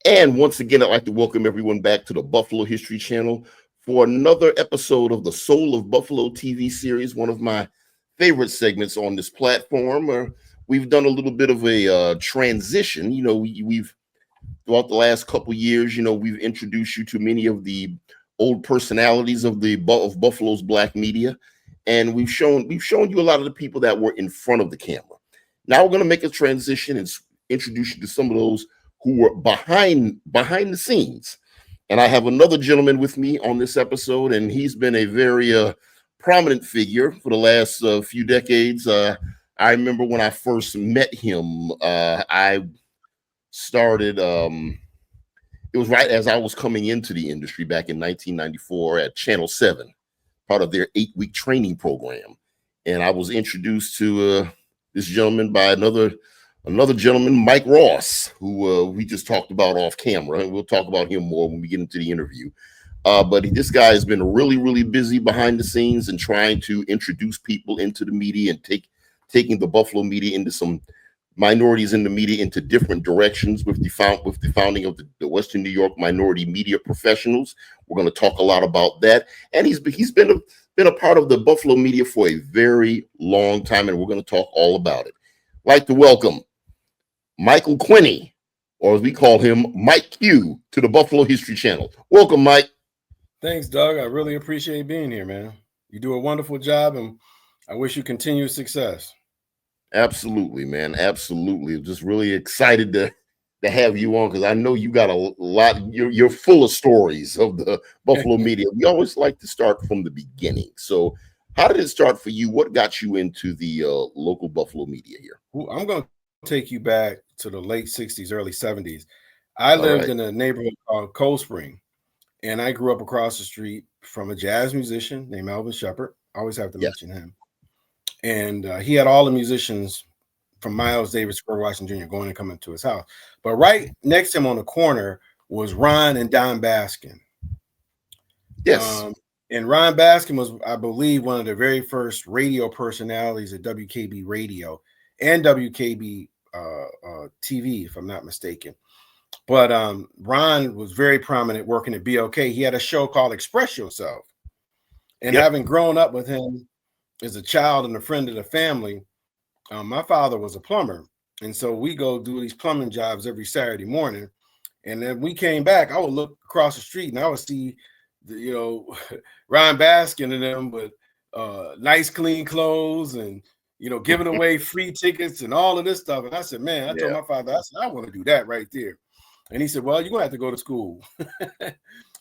And once again, I'd like to welcome everyone back to the Buffalo History Channel for another episode of the Soul of Buffalo TV series, one of my favorite segments on this platform. We've done a little bit of a transition. We've throughout the last couple years, we've introduced you to many of the old personalities of Buffalo's black media, and we've shown you a lot of the people that were in front of the camera. Now we're going to make a transition and introduce you to some of those who were behind the scenes. And I have another gentleman with me on this episode, and he's been a very prominent figure for the last few decades. I remember when I first met him, I started, it was right as I was coming into the industry back in 1994 at Channel 7, part of their 8-week training program. And I was introduced to this gentleman by another gentleman, Mike Ross, who we just talked about off camera, and we'll talk about him more when we get into the interview. But this guy has been really, really busy behind the scenes and trying to introduce people into the media and taking the Buffalo media into some minorities in the media into different directions with the founding of the Western New York Minority Media Professionals. We're going to talk a lot about that. And he's been a part of the Buffalo media for a very long time, and we're going to talk all about it. I'd like to welcome Michael Quinniey, or as we call him, Mike Q, to the Buffalo History Channel. Welcome, Mike. Thanks, Doug. I really appreciate being here, man. You do a wonderful job, and I wish you continued success. Absolutely, man. Absolutely. Just really excited to have you on, because I know you got a lot. You're full of stories of the Buffalo media. We always like to start from the beginning. So how did it start for you? What got you into the local Buffalo media here? I'm going to take you back to the late 60s, early 70s. I lived in a neighborhood called Cold Spring, and I grew up across the street from a jazz musician named Alvin Shepard. I always have to mention him. And he had all the musicians from Miles Davis, Grover Washington Jr. going and coming to his house. But right next to him on the corner was Ron and Don Baskin. Yes. And Ron Baskin was, I believe, one of the very first radio personalities at WKB Radio and WKB TV, if I'm not mistaken. But Ron was very prominent working at BOK. He had a show called Express Yourself. And having grown up with him as a child and a friend of the family, my father was a plumber. And so we go do these plumbing jobs every Saturday morning. And then we came back, I would look across the street and I would see, Ron Baskin and them with nice, clean clothes and, giving away free tickets and all of this stuff. And I said, man, I told my father, I said, I want to do that right there. And he said, well, you're going to have to go to school.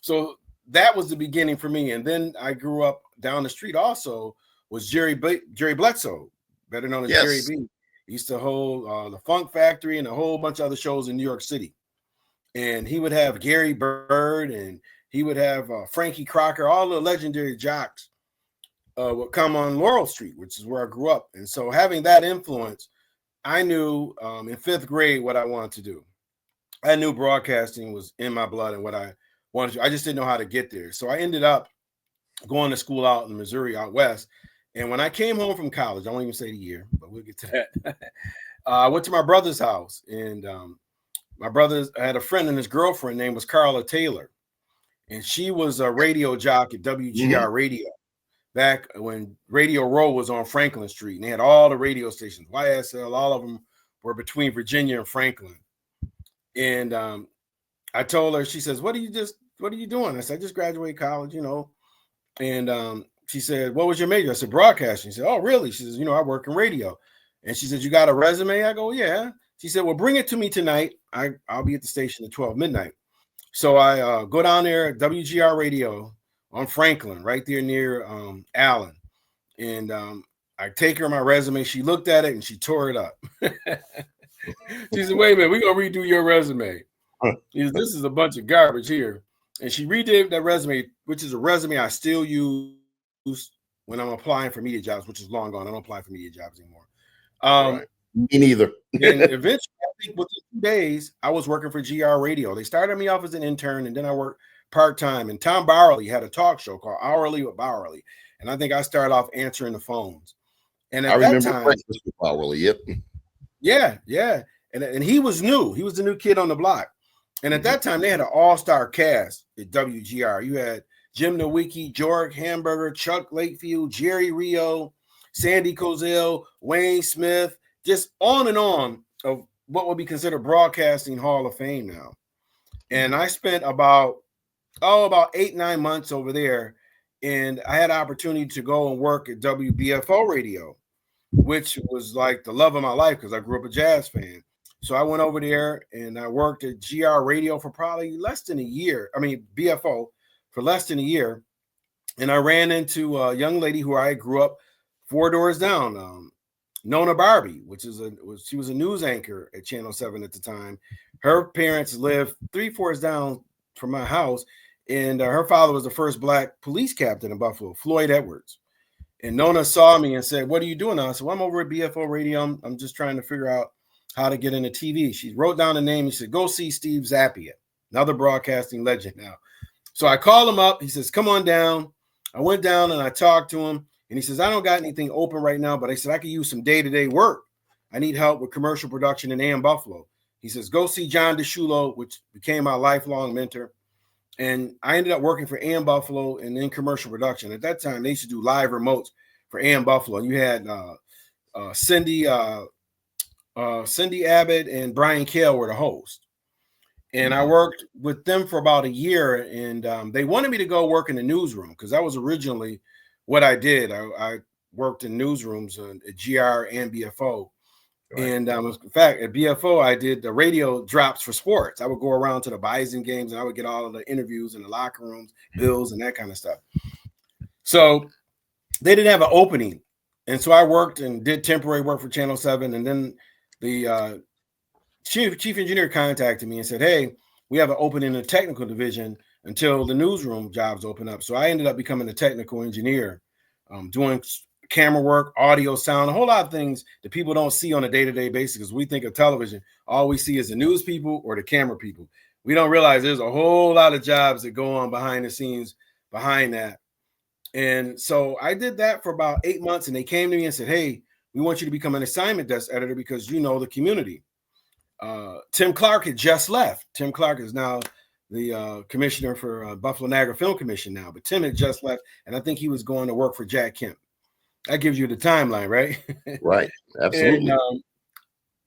So that was the beginning for me. And then I grew up down the street also was Jerry Bledsoe, better known as Jerry B. He used to hold the Funk Factory and a whole bunch of other shows in New York City. And he would have Gary Bird and he would have Frankie Crocker, all the legendary jocks would come on Laurel Street, which is where I grew up. And so having that influence, I knew in 5th grade what I wanted to do. I knew broadcasting was in my blood and what I wanted to. I just didn't know how to get there. So I ended up going to school out in Missouri, out west. And when I came home from college, I won't even say the year, but we'll get to that. I went to my brother's house, and my brother had a friend, and his girlfriend name was Carla Taylor. And she was a radio jock at WGR Radio back when Radio Row was on Franklin Street. And they had all the radio stations, YSL, all of them were between Virginia and Franklin. And I told her, she says, what are you doing? I said, I just graduated college, And she said, what was your major? I said, broadcasting. She said, oh, really? She says, I work in radio. And she said, you got a resume? I go, yeah. She said, well, bring it to me tonight. I'll be at the station at 12 midnight. So I go down there at WGR Radio on Franklin, right there near Allen. And I take her my resume. She looked at it and she tore it up. She said, wait a minute, we're going to redo your resume. This is a bunch of garbage here. And she redid that resume, which is a resume I still use when I'm applying for media jobs, which is long gone. I don't apply for media jobs anymore. Right. Me neither. And eventually, I think within 2 days, I was working for GR Radio. They started me off as an intern, and then I worked part-time. And Tom Bowerly had a talk show called Hourly with Bowerly. And I think I started off answering the phones. And at that time, Breakfast with Bowerly, Yeah. And he was new. He was the new kid on the block. And at that time, they had an all-star cast at WGR. You had Jim Nowicki, George Hamburger, Chuck Lakefield, Jerry Rio, Sandy Kozel, Wayne Smith, just on and on of what would be considered Broadcasting Hall of Fame now. And I spent about 8-9 months over there, and I had an opportunity to go and work at WBFO Radio, which was like the love of my life because I grew up a jazz fan. So I went over there and I worked at GR Radio for probably less than a year. I mean, BFO for less than a year. And I ran into a young lady who I grew up 4 doors down, Nona Barbie, she was a news anchor at Channel 7 at the time. Her parents lived 3 floors down from my house. And her father was the first Black police captain in Buffalo, Floyd Edwards. And Nona saw me and said, "What are you doing now?" I said, "Well, I'm over at BFO Radio. I'm just trying to figure out how to get into TV." She wrote down the name. He said, "Go see Steve Zappia, another broadcasting legend now." So I called him up. He says, "Come on down." I went down and I talked to him. And he says, "I don't got anything open right now, but I said, I could use some day-to-day work. I need help with commercial production in AM Buffalo." He says, "Go see John DeShulo," which became my lifelong mentor. And I ended up working for AM Buffalo and in commercial production. At that time, they used to do live remotes for AM Buffalo. And you had Cindy Abbott and Brian Cale were the host. And I worked with them for about a year. And they wanted me to go work in the newsroom because that was originally what I did. I worked in newsrooms at GR and BFO. Right. And in fact, at BFO, I did the radio drops for sports. I would go around to the Bison games and I would get all of the interviews in the locker rooms, bills, and that kind of stuff. So they didn't have an opening. And so I worked and did temporary work for Channel 7. And then the chief engineer contacted me and said, "Hey, we have an opening in the technical division until the newsroom jobs open up." So I ended up becoming a technical engineer, doing camera work, audio, sound, a whole lot of things that people don't see on a day-to-day basis because we think of television. All we see is the news people or the camera people. We don't realize there's a whole lot of jobs that go on behind the scenes behind that. And so I did that for about 8 months, and they came to me and said, "Hey, we want you to become an assignment desk editor because you know the community." Tim Clark had just left. Tim Clark is now the commissioner for Buffalo Niagara Film Commission now, but Tim had just left, and I think he was going to work for Jack Kemp. That gives you the timeline, right? Right. Absolutely. And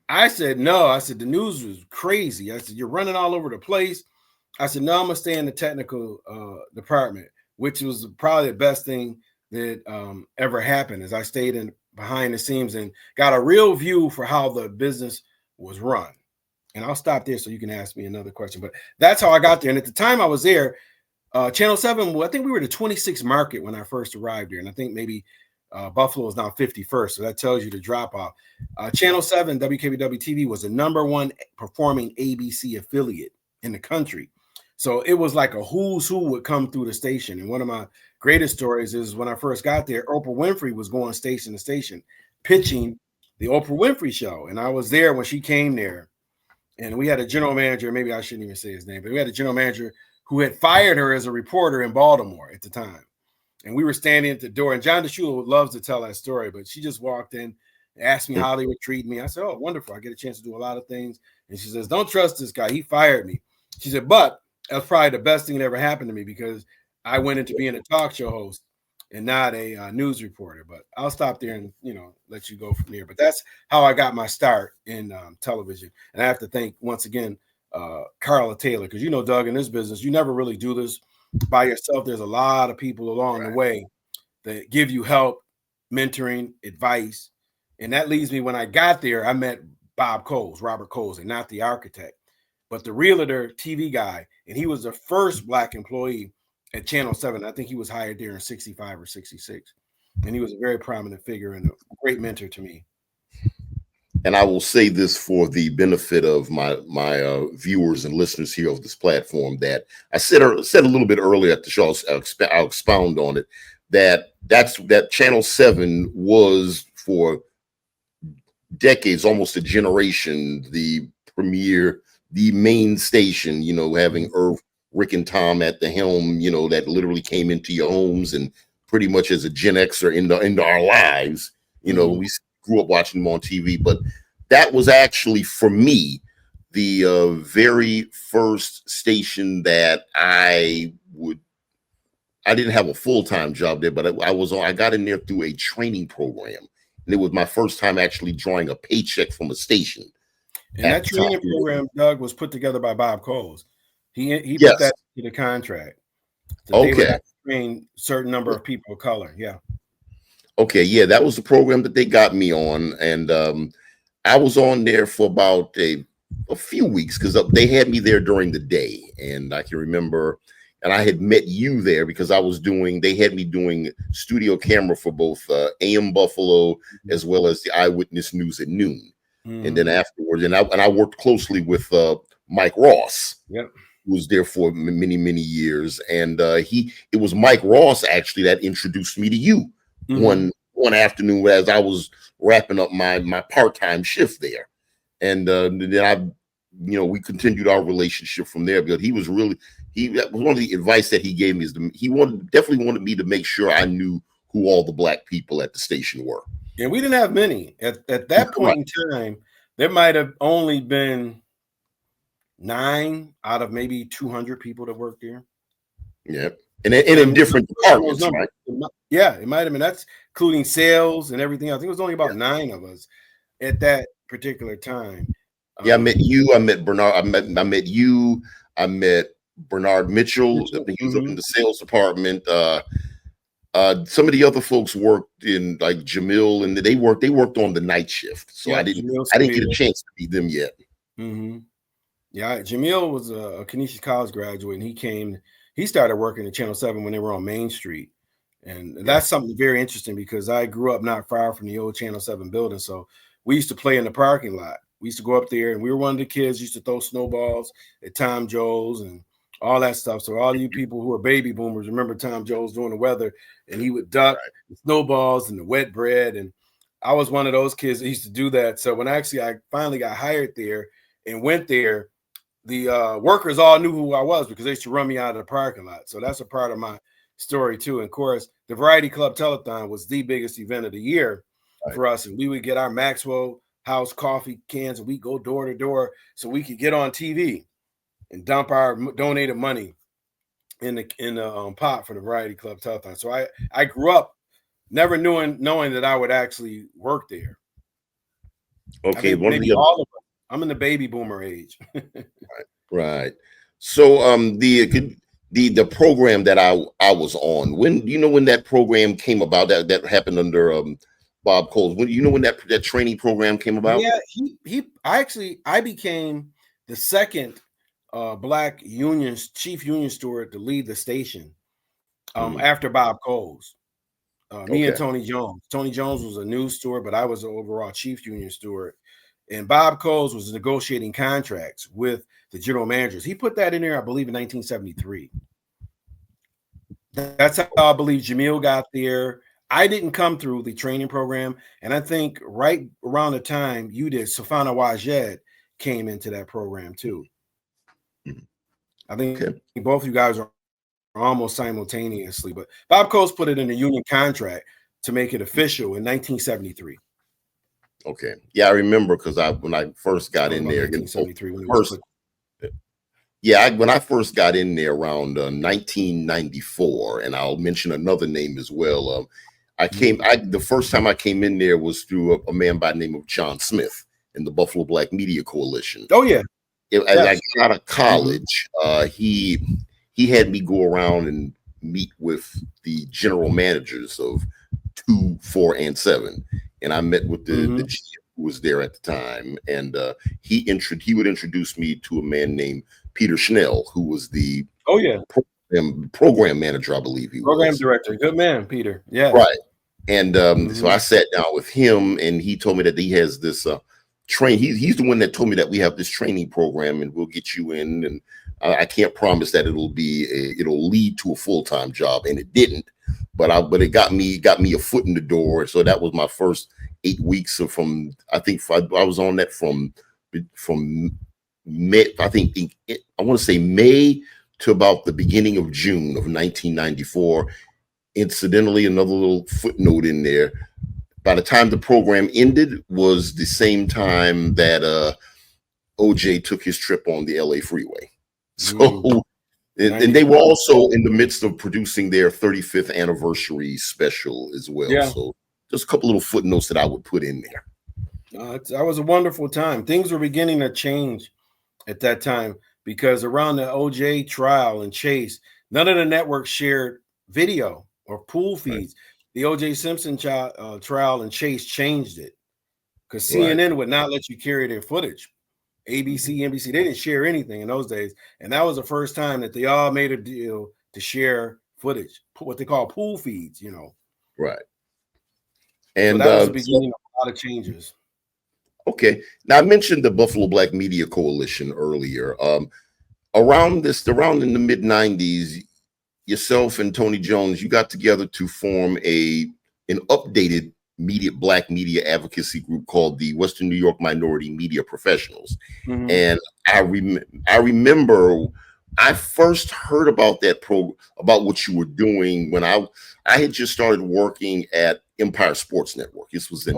I said, no. I said, the news was crazy. I said, you're running all over the place. I said, no, I'm going to stay in the technical department, which was probably the best thing that ever happened as I stayed in behind the scenes and got a real view for how the business was run. And I'll stop there so you can ask me another question. But that's how I got there. And at the time I was there, Channel 7, well, I think we were the 26th market when I first arrived there. And I think maybe Buffalo is now 51st, so that tells you the drop off. Channel 7, WKBW TV, was the #1 performing ABC affiliate in the country. So it was like a who's who would come through the station. And one of my greatest stories is when I first got there, Oprah Winfrey was going station to station pitching the Oprah Winfrey Show. And I was there when she came there. And we had a general manager, maybe I shouldn't even say his name, but we had a general manager who had fired her as a reporter in Baltimore at the time. And we were standing at the door, and John DeShulo loves to tell that story, but she just walked in, asked me how they would treat me. I said, "Oh, wonderful. I get a chance to do a lot of things." And she says, "Don't trust this guy. He fired me." She said, "But that's probably the best thing that ever happened to me because I went into being a talk show host and not a news reporter." But I'll stop there and, let you go from there. But that's how I got my start in television. And I have to thank, once again, Carla Taylor, because, Doug, in this business, you never really do this by yourself. There's a lot of people along the way that give you help, mentoring, advice. And that leads me, when I got there, I met Robert Coles, and not the architect, but the realtor TV guy. And he was the first Black employee at Channel 7. I think he was hired there in 65 or 66. And he was a very prominent figure and a great mentor to me. And I will say this for the benefit of my viewers and listeners here of this platform, that I said a little bit earlier at the show, I'll expound on it, that Channel 7 was for decades, almost a generation, the premier, the main station, having Irv, Rick, and Tom at the helm, that literally came into your homes and pretty much as a Gen Xer into our lives. We grew up watching them on TV, but that was actually, for me, the very first station that I didn't have a full-time job there, but I got in there through a training program. And it was my first time actually drawing a paycheck from a station. And that training program, Doug, was put together by Bob Coles. He Yes. put that in the contract. So Okay. They would have to train a certain number of people of color. Yeah. Okay. Yeah, that was the program that they got me on. And I was on there for about a few weeks because they had me there during the day. And I can remember, and I had met you there because they had me doing studio camera for both AM Buffalo as well as the Eyewitness News at noon. And then afterwards, and I worked closely with Mike Ross, who was there for many, many years. And it was Mike Ross actually that introduced me to you one afternoon as I was wrapping up my part-time shift there. And then we continued our relationship from there, because that was one of the advice that he gave me is he definitely wanted me to make sure I knew who all the Black people at the station were. And we didn't have many at that point in time. There might have only been 9 out of maybe 200 people that worked there. Yeah, and in different departments, right? Yeah, it might have been. That's including sales and everything. I think it was only about 9 of us at that particular time. Yeah, I met you. I met Bernard. I met you. I met Bernard Mitchell. I think he was up in the sales department. Some of the other folks worked in like Jamil, and they worked on the night shift. So I didn't get a chance to meet them yet. Yeah, Jamil was a Canisius College graduate, and he started working at Channel 7 when they were on Main Street. And that's something very interesting because I grew up not far from the old Channel 7 building. So we used to play in the parking lot. We used to go up there, and we were one of the kids used to throw snowballs at Tom Jones and all that stuff. So all you people who are baby boomers remember Tom Jones doing the weather, and he would duck the snowballs and the wet bread. And I was one of those kids that used to do that. So when I finally got hired there and went there, the workers all knew who I was because they used to run me out of the parking lot. So that's a part of my story too. And of course, the Variety Club Telethon was the biggest event of the year for us. And we would get our Maxwell House coffee cans, and we go door to door so we could get on TV and dump our donated money in the pot for the Variety Club Telethon. So I grew up never knowing that I would actually work there. Okay, maybe all of us. I'm in the baby boomer age. Right. So the program that I was on, when that program came about, that happened under Bob Coles, when that training program came about? Yeah, I became the second Black chief union steward to lead the station after Bob Coles. Me and Tony Jones. Tony Jones was a news steward, but I was the overall chief union steward. And Bob Coles was negotiating contracts with the general managers. He put that in there, I believe, in 1973. That's how I believe Jamil got there. I didn't come through the training program. And I think right around the time you did, Safana Wajed came into that program too. I think both of you guys are almost simultaneously, but Bob Coles put it in the union contract to make it official in 1973. Okay. Yeah, I remember because when I first got in there, 1973 when I first got in there around 1994, and I'll mention another name as well. The first time I came in there was through a man by the name of John Smith in the Buffalo Black Media Coalition. Oh yeah. As I got out of college, he had me go around and meet with the general managers of 2, 4, and 7. And I met with the GM who was there at the time, and he would introduce me to a man named Peter Schnell, who was the program manager, I believe he was. Program director. Good man, Peter. Yeah. Right. And so I sat down with him, and he told me that he has this he's the one that told me that we have this training program, and we'll get you in. And I can't promise that it'll lead to a full-time job, and it didn't. But it got me a foot in the door. So that was my first 8 weeks I was on that from May, I want to say May to about the beginning of June of 1994. Incidentally, another little footnote in there. By the time the program ended was the same time that OJ took his trip on the LA freeway. So, and they were also in the midst of producing their 35th anniversary special as well. Yeah. So just a couple little footnotes that I would put in there. That was a wonderful time. Things were beginning to change at that time because around the OJ trial and chase, none of the networks shared video or pool feeds. Right. The OJ Simpson trial and chase changed it because CNN would not let you carry their footage. ABC, NBC, they didn't share anything in those days. And that was the first time that they all made a deal to share footage, what they call pool feeds, you know. Right. And so that was the beginning of a lot of changes. Okay. Now I mentioned the Buffalo Black Media Coalition earlier. Around in the mid 90s, yourself and Tony Jones, you got together to form an updated Black media advocacy group called the Western New York Minority Media Professionals. And I remember I first heard about that about what you were doing when I had just started working at Empire Sports Network. This was in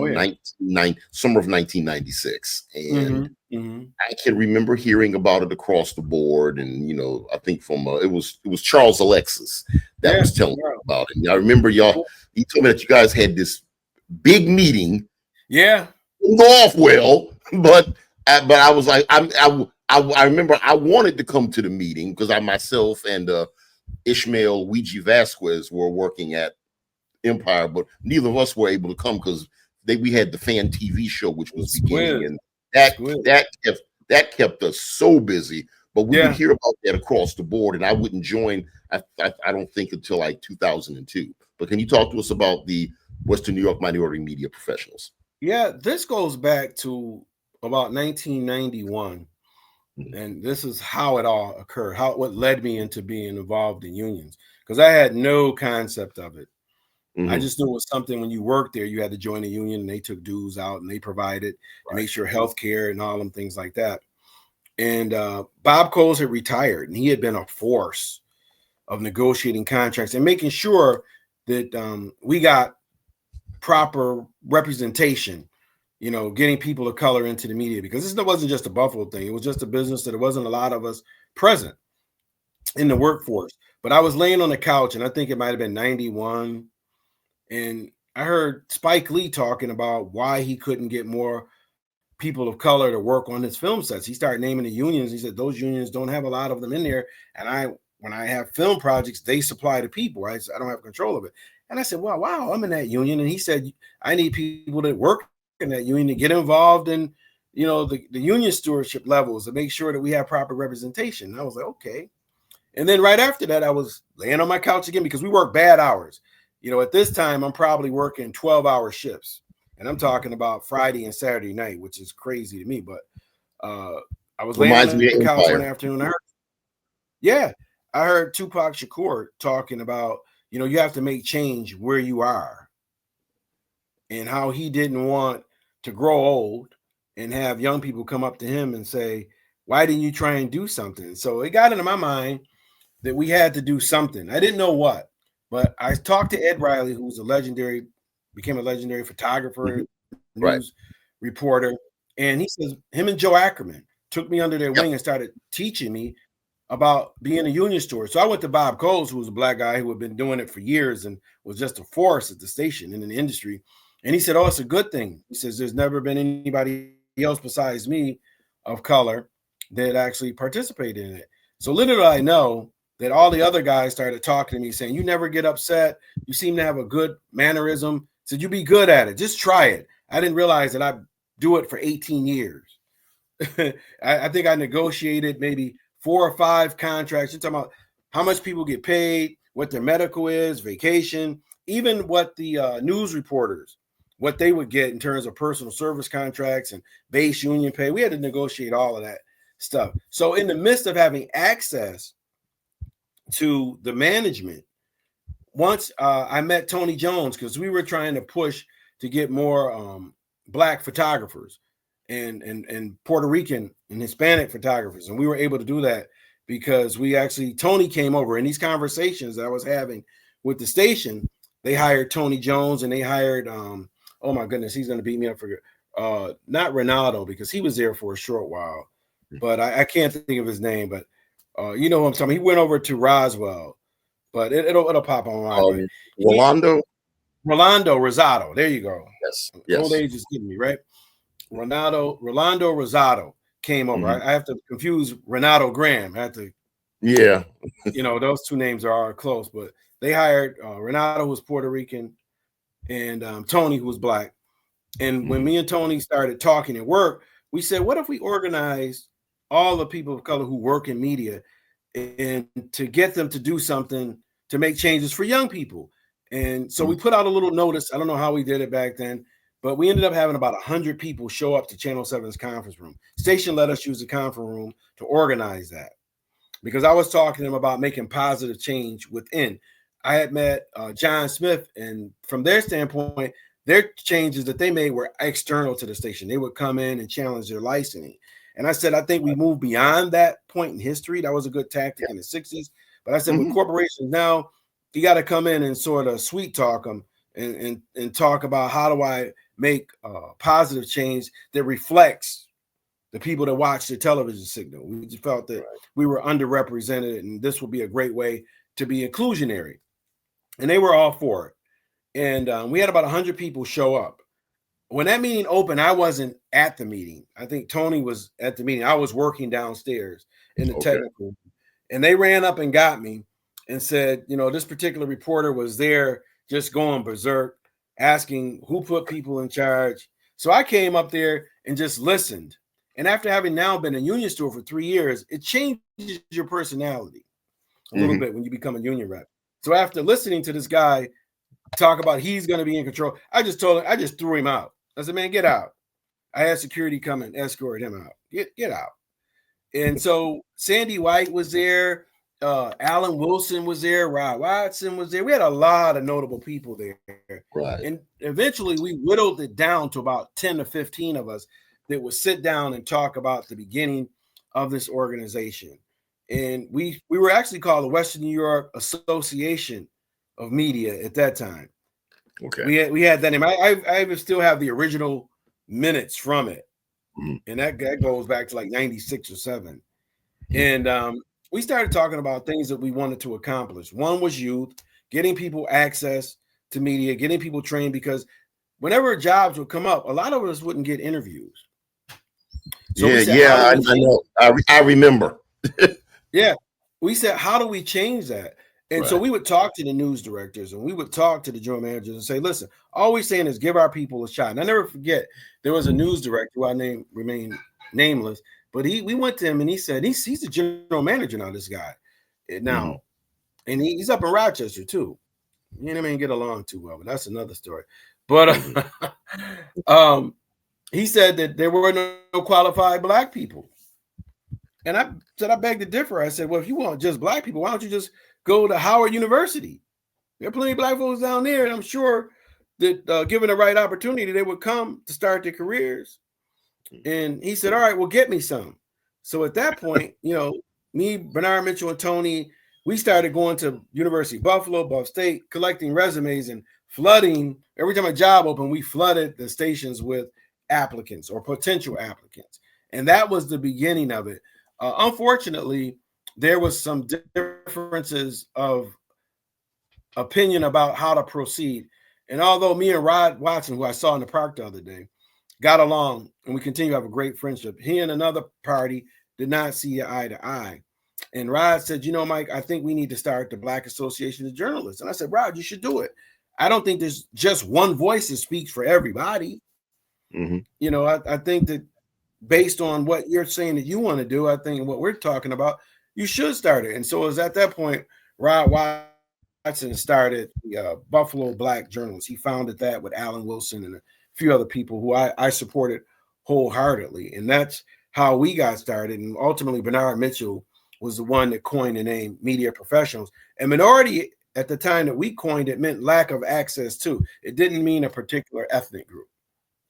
summer of 1996, and I can remember hearing about it across the board. And I think from it was Charles Alexis that was telling me about it. And I remember he told me that you guys had this big meeting. Yeah, didn't go off well, but I was like, I remember I wanted to come to the meeting because I myself and Ishmael Ouija Vasquez were working at Empire, but neither of us were able to come because we had the fan TV show which was beginning, and that kept us so busy. But we would hear about that across the board, and I wouldn't join. I don't think until like 2002. But can you talk to us about the Western New York Minority Media Professionals? Yeah, this goes back to about 1991. And this is how it all occurred, what led me into being involved in unions, because I had no concept of it. I just knew it was something when you worked there, you had to join a union, and they took dues out and they provided and made sure healthcare and all them things like that. And Bob Coles had retired, and he had been a force of negotiating contracts and making sure that we got proper representation, getting people of color into the media, because this wasn't just a Buffalo thing. It was just a business that there wasn't a lot of us present in the workforce. But I was laying on the couch, and I think it might have been 91. And I heard Spike Lee talking about why he couldn't get more people of color to work on his film sets. He started naming the unions. He said, those unions don't have a lot of them in there. And when I have film projects, they supply the people, right? So I don't have control of it. And I said, well, wow, I'm in that union. And he said, I need people that work in that union to get involved in, the union stewardship levels to make sure that we have proper representation. And I was like, okay. And then right after that, I was laying on my couch again because we work bad hours. At this time, I'm probably working 12-hour shifts. And I'm talking about Friday and Saturday night, which is crazy to me. But I was laying on the couch one afternoon. I heard Tupac Shakur talking about, you have to make change where you are, and how he didn't want to grow old and have young people come up to him and say, why didn't you try and do something? So it got into my mind that we had to do something. I didn't know what, but I talked to Ed Riley, who was became a legendary photographer, news reporter. And he says, him and Joe Ackerman took me under their wing and started teaching me about being a union steward. So I went to Bob Coles, who was a Black guy who had been doing it for years and was just a force at the station and in the industry. And he said, oh, it's a good thing. He says, there's never been anybody else besides me of color that actually participated in it. So little did I know that all the other guys started talking to me saying, you never get upset. You seem to have a good mannerism. Said, you be good at it. Just try it. I didn't realize that I do it for 18 years. I think I negotiated maybe 4 or 5 contracts. You're talking about how much people get paid, what their medical is, vacation, even what the news reporters, what they would get in terms of personal service contracts and base union pay. We had to negotiate all of that stuff. So in the midst of having access to the management, once I met Tony Jones, because we were trying to push to get more Black photographers and Puerto Rican and Hispanic photographers. And we were able to do that because Tony came over in these conversations that I was having with the station. They hired Tony Jones, and they hired, oh my goodness, he's going to beat me up for not Ronaldo, because he was there for a short while. but I can't think of his name. But you know what I'm talking about. He went over to Roswell, but it'll pop online. Rolando Rosado. There you go. Yes. Old age is getting me, right? Rolando Rosado came over. I have to confuse Renato Graham. I have to, those two names are close, but they hired Renato, who was Puerto Rican, and Tony, who was Black. And when me and Tony started talking at work, we said, what if we organize all the people of color who work in media and to get them to do something to make changes for young people? And so we put out a little notice. I don't know how we did it back then, but we ended up having about 100 people show up to Channel 7's conference room. Station let us use the conference room to organize that because I was talking to them about making positive change within. I had met John Smith, and from their standpoint, their changes that they made were external to the station. They would come in and challenge their licensing. And I said, I think we moved beyond that point in history. That was a good tactic in the 60s. But I said, with corporations now, you got to come in and sort of sweet talk them and talk about how do I make positive change that reflects the people that watch the television signal. We just felt that we were underrepresented, and this would be a great way to be inclusionary. And they were all for it. And we had about 100 people show up. When that meeting opened, I wasn't at the meeting. I think Tony was at the meeting. I was working downstairs in the technical room. And they ran up and got me and said, this particular reporter was there just going berserk, asking who put people in charge. So I came up there and just listened. And after having now been in union store for 3 years, it changes your personality a little bit when you become a union rep. So after listening to this guy talk about he's going to be in control, I just threw him out. I said, man, get out. I had security come and escort him out. Get out. And so Sandy White was there. Alan Wilson was there. Rod Watson was there. We had a lot of notable people there. Right. And eventually we whittled it down to about 10 to 15 of us that would sit down and talk about the beginning of this organization. And we were actually called the Western New York Association of Media at that time. Okay. We had that name. I even still have the original minutes from it. And that goes back to like 96 or 7. And we started talking about things that we wanted to accomplish. One was youth, getting people access to media, getting people trained, because whenever jobs would come up, a lot of us wouldn't get interviews. So I know. I remember. Yeah. We said, how do we change that? And so we would talk to the news directors and we would talk to the general managers and say, listen, all we're saying is give our people a shot. And I never forget, there was a news director who I remain nameless, but we went to him and he said, he's the general manager now, this guy. Now, and he's up in Rochester too. You know what I mean? Get along too well, but that's another story. But he said that there were no qualified Black people. And I said, I beg to differ. I said, well, if you want just Black people, why don't you just go to Howard University? There are plenty of Black folks down there, and I'm sure that given the right opportunity, they would come to start their careers. And he said, all right, well, get me some. So at that point, me, Bernard Mitchell, and Tony, we started going to University of Buffalo, Buff State, collecting resumes and flooding. Every time a job opened, we flooded the stations with applicants or potential applicants. And that was the beginning of it. Unfortunately, there was some differences of opinion about how to proceed. And although me and Rod Watson, who I saw in the park the other day, got along and we continue to have a great friendship, he and another party did not see eye to eye. And Rod said, Mike, I think we need to start the Black Association of Journalists. And I said, Rod, you should do it. I don't think there's just one voice that speaks for everybody. I think that based on what you're saying that you want to do, I think what we're talking about, you should start it. And so it was at that point, Rod Watson started the Buffalo Black Journalists. He founded that with Alan Wilson and a few other people who I supported wholeheartedly. And that's how we got started. And ultimately, Bernard Mitchell was the one that coined the name Media Professionals. And minority at the time that we coined it meant lack of access to. It didn't mean a particular ethnic group.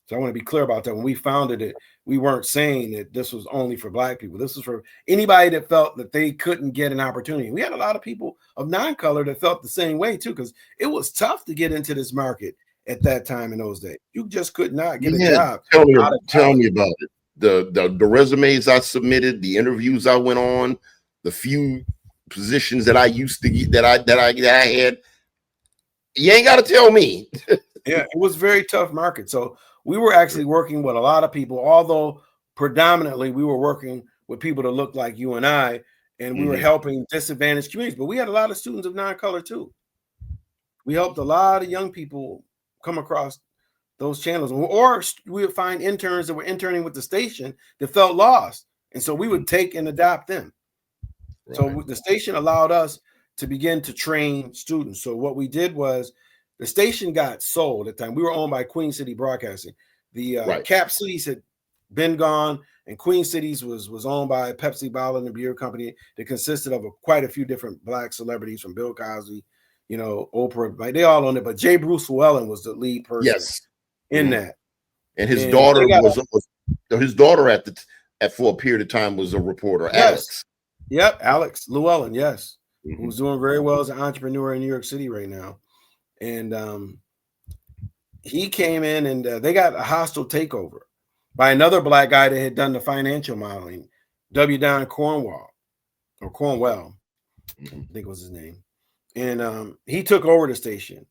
So I want to be clear about that. When we founded it, we weren't saying that this was only for Black people. This was for anybody that felt that they couldn't get an opportunity. We had a lot of people of non-color that felt the same way too, because it was tough to get into this market at that time in those days. You just could not get a job. Tell me about it. the resumes I submitted, the interviews I went on, the few positions that I used to get that I had. You ain't got to tell me. Yeah, it was a very tough market. So we were actually working with a lot of people, although predominantly we were working with people that looked like you and I, and we were helping disadvantaged communities. But we had a lot of students of non-color too. We helped a lot of young people come across those channels, or we would find interns that were interning with the station that felt lost, and so we would take and adopt them. Right. So the station allowed us to begin to train students. So what we did was the station got sold at the time. We were owned by Queen City Broadcasting. The Cap Cities had been gone, and Queen Cities was owned by Pepsi Bottle and Beer Company that consisted of quite a few different Black celebrities, from Bill Cosby, you know, Oprah, like they all owned it. But J. Bruce Llewellyn was the lead person in that. And his daughter his daughter for a period of time was a reporter, Alex. Yep, Alex Llewellyn, yes. Who's doing very well as an entrepreneur in New York City right now. And he came in, and they got a hostile takeover by another Black guy that had done the financial modeling, W. Don Cornwell, I think was his name. And he took over the station,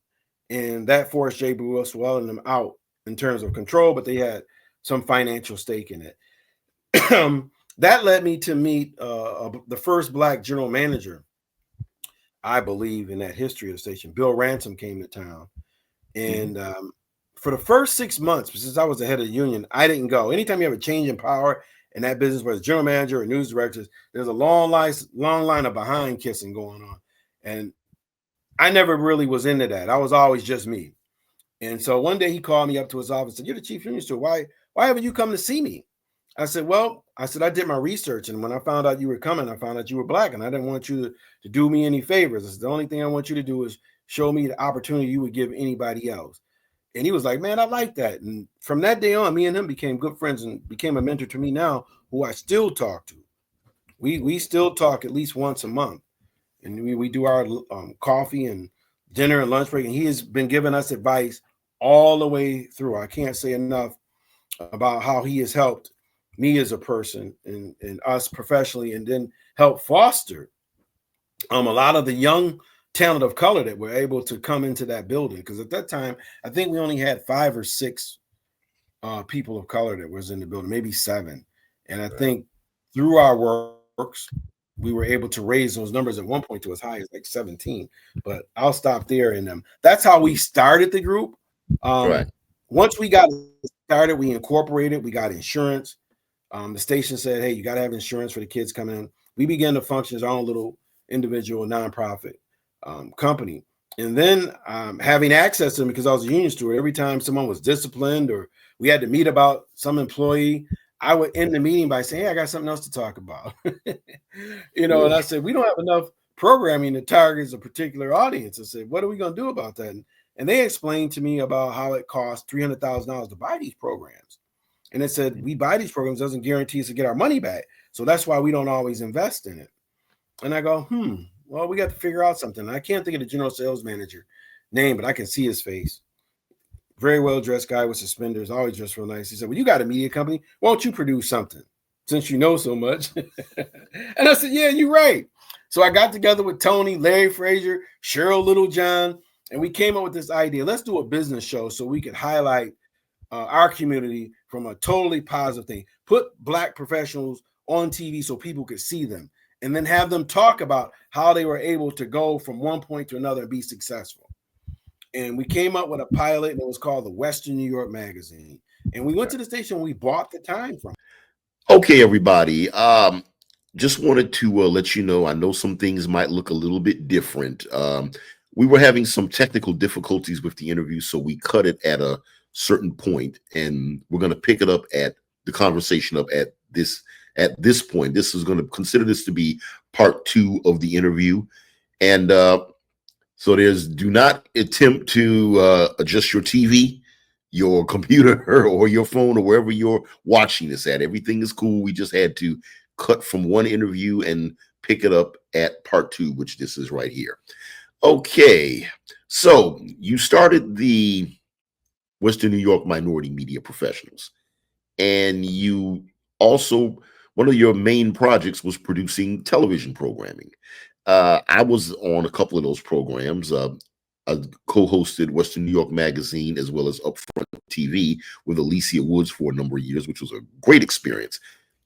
and that forced J. Bruce Llewellyn and them out in terms of control, but they had some financial stake in it. That led me to meet the first Black general manager, I believe, in that history of the station. Bill Ransom came to town. And for the first 6 months, since I was the head of the union, I didn't go. Anytime you have a change in power in that business, whether it's general manager or news directors, there's a long line of behind kissing going on. And I never really was into that. I was always just me. And so one day he called me up to his office and said, "You're the chief union steward. Why haven't you come to see me?" I said, I did my research, and when I found out you were coming, I found out you were Black, and I didn't want you to do me any favors. I said, the only thing I want you to do is show me the opportunity you would give anybody else. And he was like, "Man, I like that." And from that day on, me and him became good friends and became a mentor to me now, who I still talk to. We still talk at least once a month, and we do our coffee and dinner and lunch break, and he has been giving us advice all the way through. I can't say enough about how he has helped me as a person and us professionally, and then help foster a lot of the young talent of color that were able to come into that building. Because at that time, I think we only had 5 or 6 people of color that was in the building, maybe 7. And I think through our works, we were able to raise those numbers at one point to as high as like 17. But I'll stop there. And that's how we started the group. Once we got started, we incorporated, we got insurance. The station said, "Hey, you got to have insurance for the kids coming in." We began to function as our own little individual nonprofit company. And then having access to them, because I was a union steward, every time someone was disciplined or we had to meet about some employee, I would end the meeting by saying, "Hey, I got something else to talk about." And I said, "We don't have enough programming that targets a particular audience." I said, "What are we going to do about that?" And they explained to me about how it costs $300,000 to buy these programs. And it said, we buy these programs doesn't guarantee us to get our money back. So that's why we don't always invest in it. And I go, well, we got to figure out something. I can't think of the general sales manager name, but I can see his face. Very well-dressed guy with suspenders, always dressed real nice. He said, "Well, you got a media company. Why don't you produce something since you know so much?" And I said, "Yeah, you're right." So I got together with Tony, Larry Frazier, Cheryl Littlejohn, and we came up with this idea. Let's do a business show so we could highlight our community from a totally positive thing. Put Black professionals on TV so people could see them, and then have them talk about how they were able to go from one point to another and be successful. And we came up with a pilot, and it was called the Western New York Magazine. And we went to the station, we bought the time from. Okay, everybody. Just wanted to let you know, I know some things might look a little bit different. We were having some technical difficulties with the interview, so we cut it at a certain point, and we're going to pick it up at the conversation up at this point. This is going to consider this to be part 2 of the interview. And so do not attempt to adjust your TV, your computer, or your phone, or wherever you're watching this at. Everything is cool. We just had to cut from one interview and pick it up at part 2, which this is right here. Okay, so you started the Western New York Minority Media Professionals, and you also, one of your main projects was producing television programming. I was on a couple of those programs. I co-hosted Western New York Magazine as well as Upfront TV with Alicia Woods for a number of years, which was a great experience.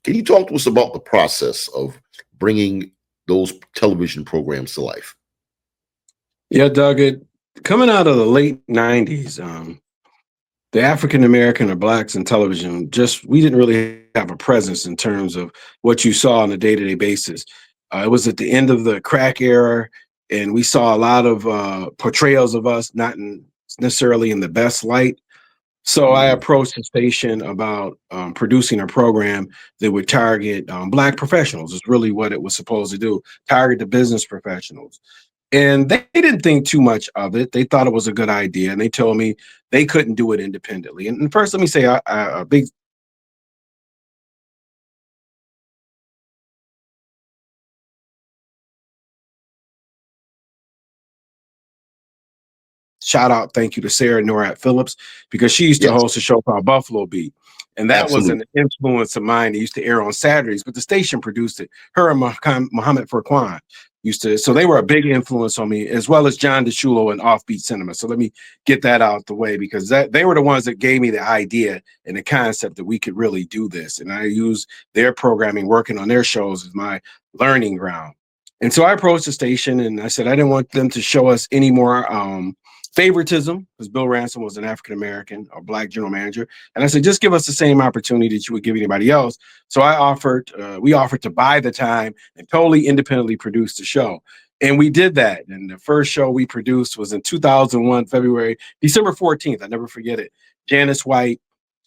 Can you talk to us about the process of bringing those television programs to life? Yeah, Doug, coming out of the late 90s, the African American or blacks in television, we didn't really have a presence in terms of what you saw on a day-to-day basis. It was at the end of the crack era, and we saw a lot of portrayals of us not necessarily in the best light. So I approached the station about producing a program that would target Black professionals, is really what it was supposed to do, target the business professionals. And they didn't think too much of it. They thought it was a good idea. And they told me they couldn't do it independently. And first, let me say a big shout out, thank you to Sarah Norat Phillips, because she used to host a show called Buffalo Beat. And that was an influence of mine. It used to air on Saturdays, but the station produced it. Her and Muhammad Furqan used to, so they were a big influence on me, as well as John DeShulo and Offbeat Cinema. So let me get that out the way, because they were the ones that gave me the idea and the concept that we could really do this. And I use their programming, working on their shows, as my learning ground. And so I approached the station and I said I didn't want them to show us any more favoritism, because Bill Ransom was an African-American or Black general manager. And I said, just give us the same opportunity that you would give anybody else. So we offered to buy the time and totally independently produce the show. And we did that. And the first show we produced was in 2001, December 14th. I never forget it. Janice White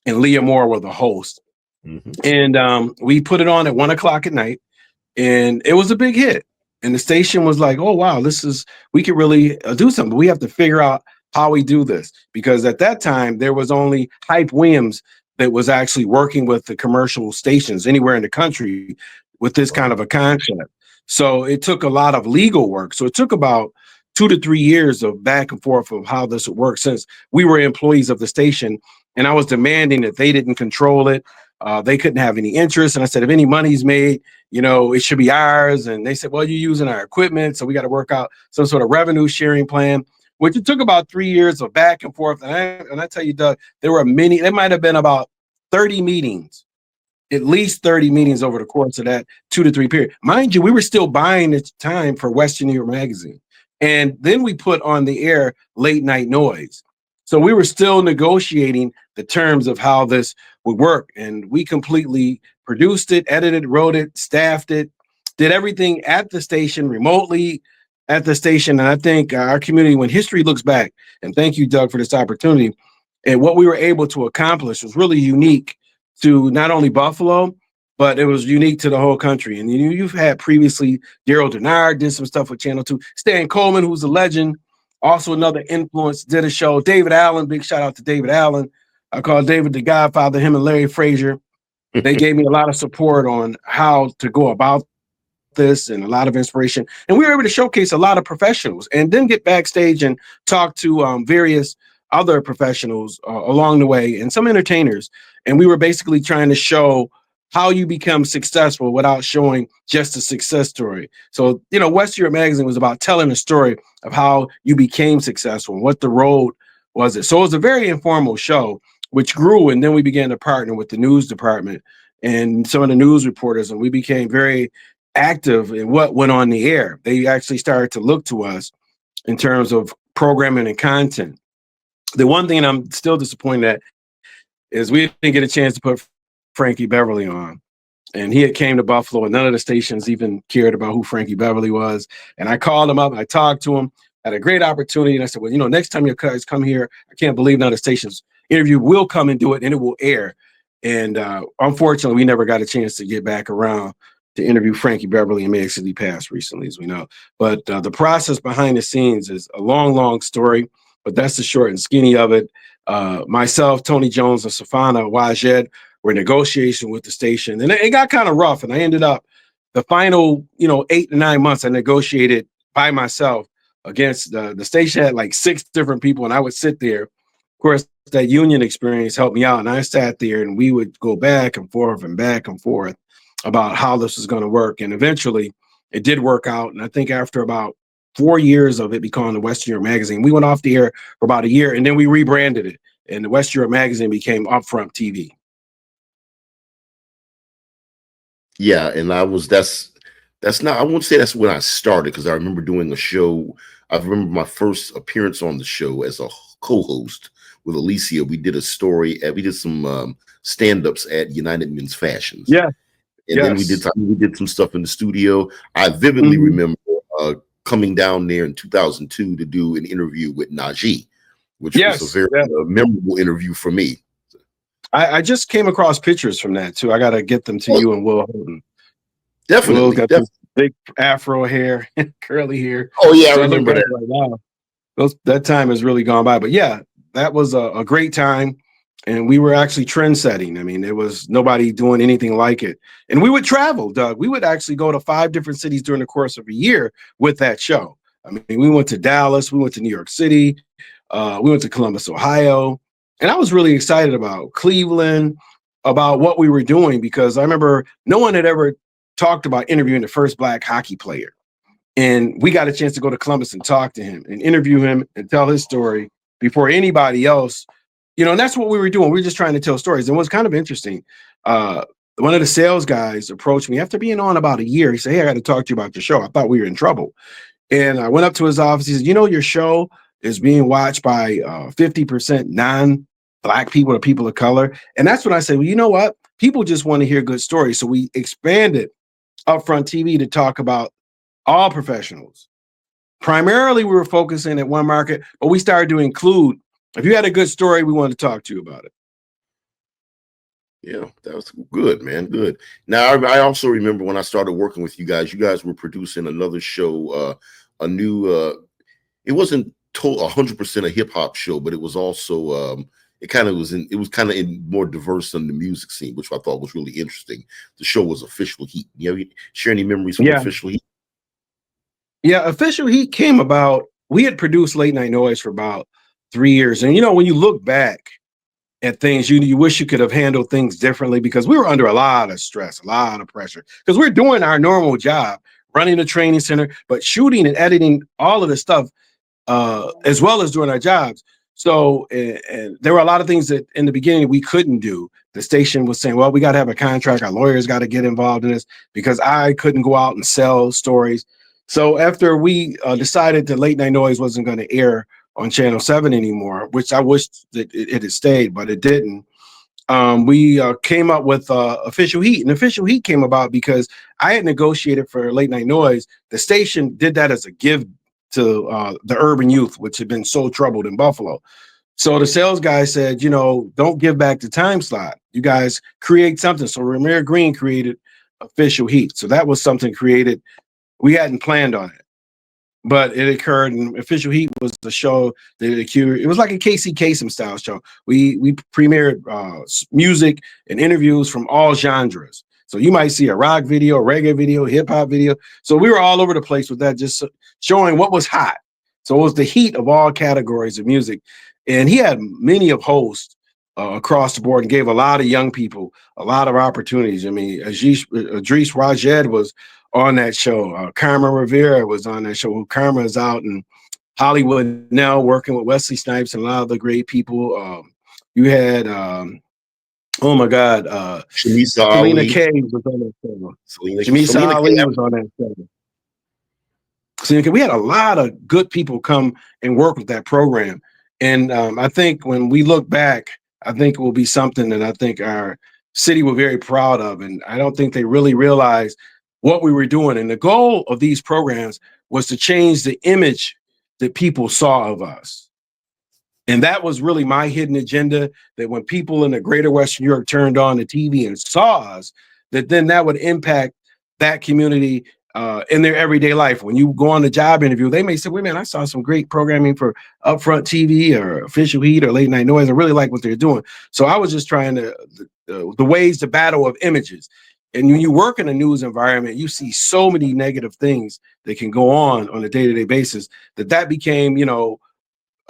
and Leah Moore were the hosts. And we put it on at 1:00 at night, and it was a big hit. And the station was like, oh, wow, we could really do something. We have to figure out how we do this. Because at that time, there was only Hype Williams that was actually working with the commercial stations anywhere in the country with this kind of a concept. So it took a lot of legal work. So it took about 2 to 3 years of back and forth of how this would work, since we were employees of the station. And I was demanding that they didn't control it. They couldn't have any interest. And I said, if any money's made, it should be ours. And they said, well, you're using our equipment, so we got to work out some sort of revenue sharing plan, which it took about 3 years of back and forth. And I tell you, Doug, there might have been about 30 meetings, at least 30 meetings over the course of that 2 to 3 period. Mind you, we were still buying at the time for Western New York Magazine. And then we put on the air Late Night Noise. So we were still negotiating the terms of how this would work. And we completely produced it, edited, wrote it, staffed it, did everything at the station, remotely at the station. And I think our community, when history looks back, and thank you, Doug, for this opportunity, and what we were able to accomplish was really unique to not only Buffalo, but it was unique to the whole country. And you've had previously, Daryl Denard did some stuff with Channel 2. Stan Coleman, who's a legend, also another influence, did a show. David Allen, big shout out to David Allen. I call David the Godfather, him and Larry Frazier. They gave me a lot of support on how to go about this and a lot of inspiration. And we were able to showcase a lot of professionals and then get backstage and talk to various other professionals along the way and some entertainers. And we were basically trying to show how you become successful without showing just a success story. So, West Europe Magazine was about telling a story of how you became successful and what the road was. So it was a very informal show, which grew. And then we began to partner with the news department and some of the news reporters, and we became very active in what went on the air. They actually started to look to us in terms of programming and content. The one thing I'm still disappointed at is we didn't get a chance to put Frankie Beverly on. And he had came to Buffalo, and none of the stations even cared about who Frankie Beverly was. And I called him up, I talked to him, had a great opportunity. And I said, well, next time you guys come here, I can't believe none of the stations interview, will come and do it, and it will air. And unfortunately, we never got a chance to get back around to interview Frankie Beverly, and may actually passed recently, as we know. But the process behind the scenes is a long, long story, but that's the short and skinny of it. Myself, Tony Jones, and Safana Wajed were in negotiation with the station, and it got kind of rough. And I ended up the final, 8 to 9 months, I negotiated by myself against the station had like 6 different people, and I would sit there course, that union experience helped me out. And I sat there and we would go back and forth about how this was going to work. And eventually it did work out. And I think after about 4 years of it becoming the Western Europe magazine, we went off the air for about a year and then we rebranded it. And the Western Europe magazine became Upfront TV. Yeah. And that's not, I won't say that's when I started, because I remember doing a show. I remember my first appearance on the show as a co-host with Alicia. We did a story, we did some stand-ups at United Men's Fashions. Yeah. And then we did some stuff in the studio. I vividly remember coming down there in 2002 to do an interview with Najee, which was a very memorable interview for me. I just came across pictures from that too. I got to get them to you and Will Holden. Definitely. Will got this big afro hair, curly hair. Oh yeah, I remember that. Right now. That time has really gone by. But yeah, that was a great time. And we were actually trend setting. I mean, there was nobody doing anything like it. And we would travel, Doug. We would actually go to 5 different cities during the course of a year with that show. I mean, we went to Dallas, we went to New York City, we went to Columbus, Ohio. And I was really excited about Cleveland, about what we were doing, because I remember no one had ever talked about interviewing the first Black hockey player. And we got a chance to go to Columbus and talk to him and interview him and tell his story before anybody else. You know, and that's what we were doing. We were just trying to tell stories. And it was kind of interesting. One of the sales guys approached me after being on about a year. He said, "Hey, I got to talk to you about your show." I thought we were in trouble. And I went up to his office. He said, "You know, your show is being watched by 50% non-Black people or people of color." And that's when I said, well, you know what? People just want to hear good stories. So we expanded Upfront TV to talk about all professionals. Primarily, we were focusing at one market, but we started to include, if you had a good story, we wanted to talk to you about it. Yeah, that was good, man. Good. Now, I also remember when I started working with you guys were producing another show, a new, it wasn't 100% a hip hop show, but it was also, it was kind of more diverse than the music scene, which I thought was really interesting. The show was Official Heat. You share any memories from Official Heat? Yeah, Official Heat came about, we had produced Late Night Noise for about 3 years. And, you know, when you look back at things, you wish you could have handled things differently, because we were under a lot of stress, a lot of pressure, because we're doing our normal job, running a training center, but shooting and editing all of this stuff, as well as doing our jobs. So and there were a lot of things that in the beginning we couldn't do. The station was saying, well, we got to have a contract. Our lawyers got to get involved in this, because I couldn't go out and sell stories. So after we decided that Late Night Noise wasn't going to air on Channel 7 anymore, which I wished that it had stayed, but it didn't, we came up with Official Heat. And Official Heat came about because I had negotiated for Late Night Noise. The station did that as a give to the urban youth, which had been so troubled in Buffalo. So the sales guy said, you know, don't give back the time slot. You guys create something. So Ramir Green created Official Heat. So that was something created. We hadn't planned on it, but it occurred. And Official Heat was a show that it was like a Casey Kasem style show. We premiered music and interviews from all genres. So you might see a rock video, a reggae video, hip hop video. So we were all over the place with that, just showing what was hot. So it was the heat of all categories of music. And he had many of hosts across the board and gave a lot of young people a lot of opportunities. I mean, Idris Rajed was on that show. Karma Rivera was on that show. Karma is out in Hollywood now, working with Wesley Snipes and a lot of the great people. You had, oh my God, Selena Kay was on that show. Selena Ali was on that show. So we had a lot of good people come and work with that program. And I think when we look back, I think it will be something that I think our city will be very proud of. And I don't think they really realized what we were doing. And the goal of these programs was to change the image that people saw of us. And that was really my hidden agenda, that when people in the greater Western New York turned on the TV and saw us, that then that would impact that community in their everyday life. When you go on the job interview, they may say, wait, man, I saw some great programming for Upfront TV or Official Heat or Late Night Noise. I really like what they're doing. So I was just trying to, the ways to battle of images. And when you work in a news environment, you see so many negative things that can go on a day-to-day basis that became, you know,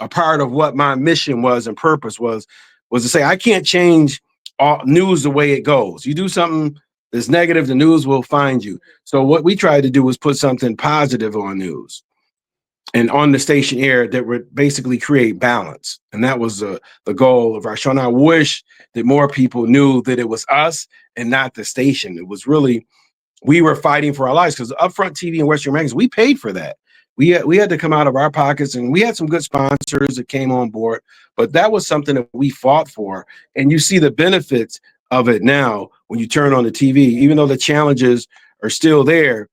a part of what my mission was and purpose was to say, I can't change all news the way it goes. You do something that's negative, the news will find you. So what we tried to do was put something positive on news and on the station air that would basically create balance. And that was the goal of our show. And I wish that more people knew that it was us and not the station. It was really, we were fighting for our lives, because Upfront TV and Western Magazine, we paid for that. We had to come out of our pockets, and we had some good sponsors that came on board, but that was something that we fought for. And you see the benefits of it now when you turn on the TV, even though the challenges are still there.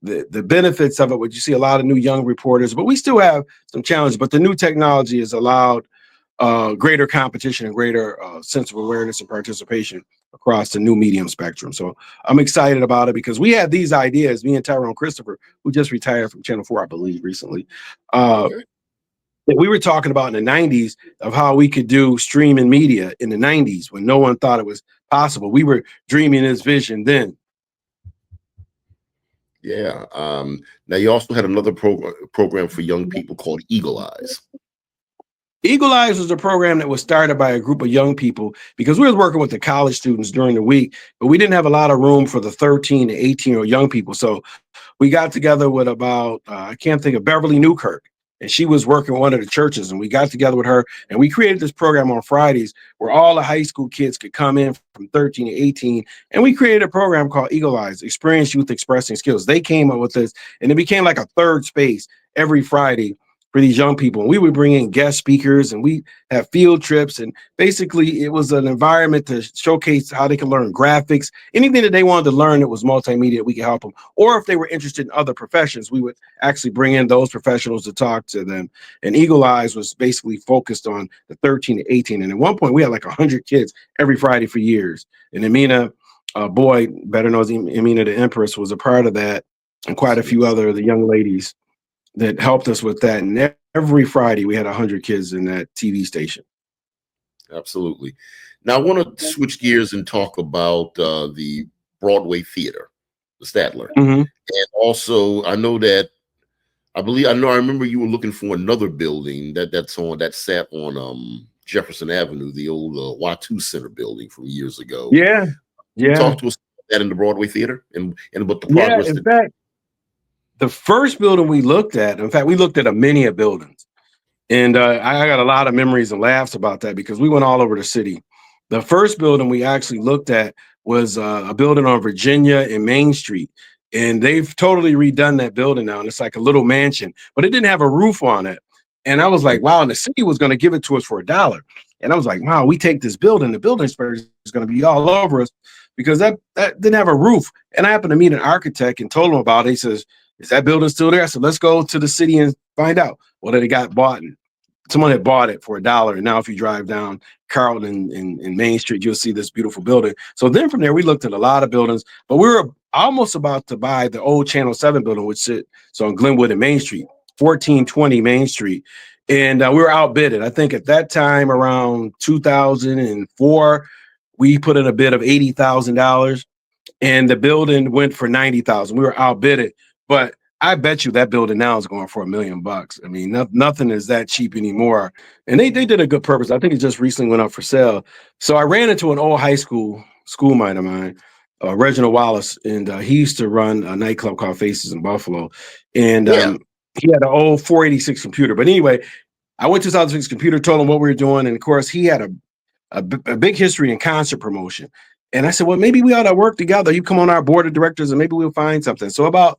The benefits of it, what you see a lot of new young reporters, but we still have some challenges, but the new technology has allowed greater competition and greater sense of awareness and participation across the new medium spectrum. So I'm excited about it, because we had these ideas, me and Tyrone Christopher, who just retired from Channel 4, I believe, recently, that we were talking about in the 90s of how we could do streaming media in the 90s when no one thought it was possible. We were dreaming this vision then. Yeah. Now you also had another program for young people called Eagle Eyes. Eagle Eyes was a program that was started by a group of young people, because we were working with the college students during the week, but we didn't have a lot of room for the 13 to 18-year-old young people. So we got together with about, I can't think of, Beverly Newkirk, and she was working at one of the churches, and we got together with her, and we created this program on Fridays where all the high school kids could come in from 13 to 18, and we created a program called Eagle Eyes, Experienced Youth Expressing Skills. They came up with this, and it became like a third space every Friday for these young people. And we would bring in guest speakers, and we have field trips, and basically it was an environment to showcase how they can learn graphics, anything that they wanted to learn that was multimedia, we could help them. Or if they were interested in other professions, we would actually bring in those professionals to talk to them. And Eagle Eyes was basically focused on the 13 to 18. And at one point we had like 100 kids every Friday for years. And Amina Boyd, better known as Amina the Empress, was a part of that, and quite a few other of the young ladies that helped us with that. And every Friday we had 100 kids in that TV station. Absolutely. Now I want to switch gears and talk about the Broadway Theater, the Sattler. Mm-hmm. And also I remember you were looking for another building that sat on Jefferson Avenue, the old Y2 Center building from years ago. Yeah. Talk to us about that in the Broadway Theater and about the Yeah, progress. in fact, the first building we looked at, in fact, we looked at a many of buildings. And I got a lot of memories and laughs about that, because we went all over the city. The first building we actually looked at was a building on Virginia and Main Street. And they've totally redone that building now. And it's like a little mansion, but it didn't have a roof on it. And I was like, wow, and the city was going to give it to us for $1. And I was like, wow, we take this building, the building inspector is going to be all over us, because that didn't have a roof. And I happened to meet an architect and told him about it. He says, is that building still there? I said, let's go to the city and find out. Well, it got bought. Someone had bought it for $1. And now if you drive down Carlton and Main Street, you'll see this beautiful building. So then from there, we looked at a lot of buildings, but we were almost about to buy the old Channel 7 building, which sits on Glenwood and Main Street, 1420 Main Street. And we were outbidded. I think at that time, around 2004, we put in a bid of $80,000, and the building went for $90,000. We were outbidded. But I bet you that building now is going for $1 million. I mean, nothing is that cheap anymore. And they did a good purpose. I think it just recently went up for sale. So I ran into an old high schoolmate of mine, Reginald Wallace, and he used to run a nightclub called Faces in Buffalo. And he had an old 486 computer. But anyway, I went to his 2006 computer, told him what we were doing. And of course, he had a big history in concert promotion. And I said, well, maybe we ought to work together. You come on our board of directors and maybe we'll find something. So about